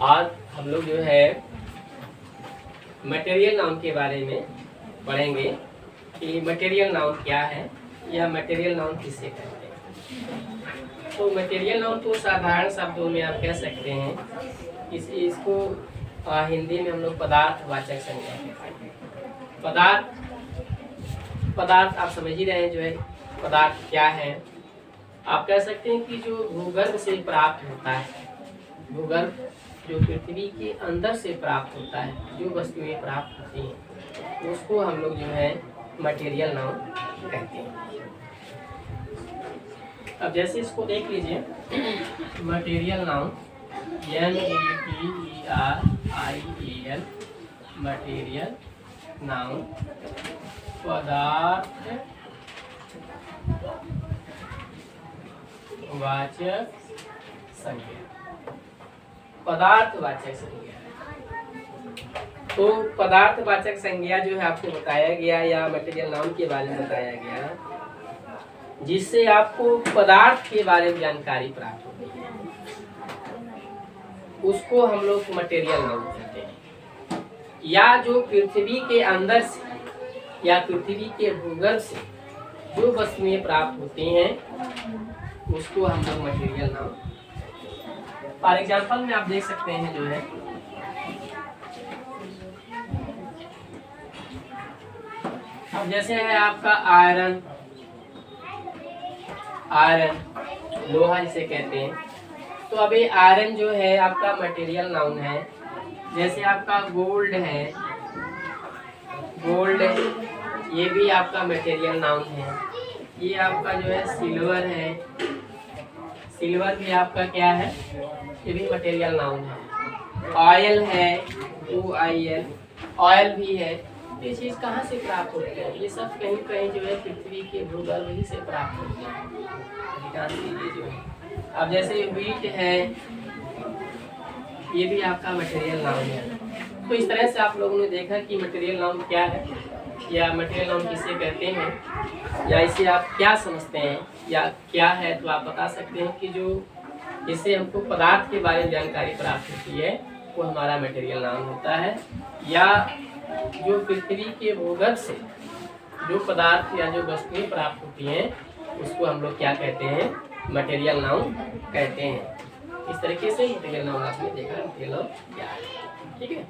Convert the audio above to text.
आज हम लोग जो है मटेरियल नाउन के बारे में पढ़ेंगे कि मटेरियल नाउन क्या है या मटेरियल नाउन किसे कहते हैं। तो मटेरियल नाउन तो साधारण शब्दों में आप कह सकते हैं इसको हिंदी में हम लोग पदार्थवाचक संज्ञा कहते हैं। पदार्थ आप समझ ही रहे हैं जो है पदार्थ क्या है। आप कह सकते हैं कि जो भूगर्भ से प्राप्त होता है, भूगर्भ जो पृथ्वी के अंदर से प्राप्त होता है, जो वस्तुएं प्राप्त होती हैं उसको हम लोग जो है मटेरियल नाउन कहते हैं। अब जैसे इसको देख लीजिए, material noun METERIAL material noun पदार्थवाचक संज्ञा। पदार्थवाचक संज्ञा तो पदार्थवाचक संज्ञा जो है आपको बताया गया या मटेरियल नाउन के बारे में बताया गया जिससे आपको पदार्थ के बारे में जानकारी प्राप्त होती है, उसको हम लोग मटेरियल नाउन कहते हैं। या जो पृथ्वी के अंदर से या पृथ्वी के भूगर्भ से जो वस्तुएं प्राप्त होती हैं उसको हम लोग मटेरियल नाउन। फॉर एग्जाम्पल में आप देख सकते हैं जो है अब जैसे है आपका आयरन लोहा जिसे कहते हैं। तो अभी आयरन जो है आपका मटेरियल नाउन है। जैसे आपका गोल्ड है, ये भी आपका मटेरियल नाउन है। ये आपका जो है सिल्वर है, सिल्वर भी आपका क्या है, ये भी मटेरियल नाउन है। ऑयल है, OIL ऑयल भी है। ये चीज़ कहाँ से प्राप्त होती है? ये सब कहीं कहीं जो है पृथ्वी के भूगर्भ ही से प्राप्त होती है अधिकांश चीज़ें जो है। अब जैसे व्हीट है, ये भी आपका मटेरियल नाउन है। तो इस तरह से आप लोगों ने देखा कि मटेरियल नाउन क्या है या मटेरियल नाउन किसे कहते हैं या इसे आप क्या समझते हैं या क्या है। तो आप बता सकते हैं कि जो इससे हमको पदार्थ के बारे में जानकारी प्राप्त होती है वो हमारा मटेरियल नाउन होता है। या जो पृथ्वी के भूगर्भ से जो पदार्थ या जो वस्तुएं प्राप्त होती हैं उसको हम लोग क्या कहते हैं, मटेरियल नाउन कहते हैं। इस तरीके से मटेरियल नाउन आपने देखा मटेरियल नाउन क्या है। ठीक है।